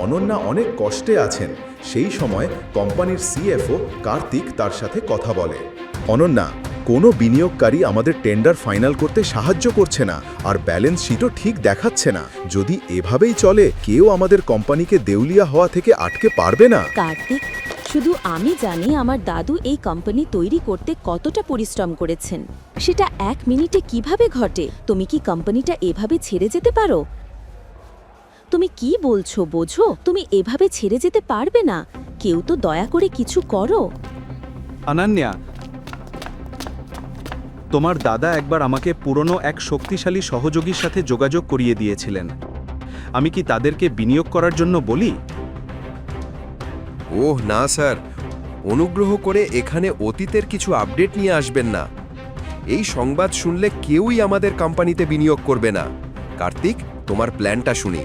অনন্যা অনেক কষ্টে আছেন। সেই সময় কোম্পানির সিএফও কার্তিক তার সাথে কথা বলে। অনন্যা, কোনো বিনিয়োগকারী আমাদের টেন্ডার ফাইনাল করতে সাহায্য করছে না, আর ব্যালেন্স শিটও ঠিক দেখাচ্ছে না। যদি এভাবেই চলে, কেউ আমাদের কোম্পানিকে দেউলিয়া হওয়া থেকে আটকে পারবে না। কার্তিক, শুধু আমি জানি আমার দাদু এই কোম্পানি তৈরি করতে কতটা পরিশ্রম করেছেন। সেটা 1 মিনিটে কিভাবে ঘটে? তুমি কি কোম্পানিটা এভাবে ছেড়ে যেতে পারো? তুমি কি বলছো বোঝো? তুমি এভাবে ছেড়ে যেতে পারবে না। কেউ তো দয়া করে কিছু করো। অনন্যা, তোমার দাদা একবার আমাকে পুরনো এক শক্তিশালী সহযোগীর সাথে যোগাযোগ করিয়ে দিয়েছিলেন। আমি কি তাদেরকে বিনিয়োগ করার জন্য বলি? ওহ না স্যার, অনুগ্রহ করে এখানে অতীতের কিছু আপডেট নিয়ে আসবেন না। এই সংবাদ শুনলে কেউই আমাদের কোম্পানিতে বিনিয়োগ করবে না। কার্তিক, তোমার প্ল্যানটা শুনি।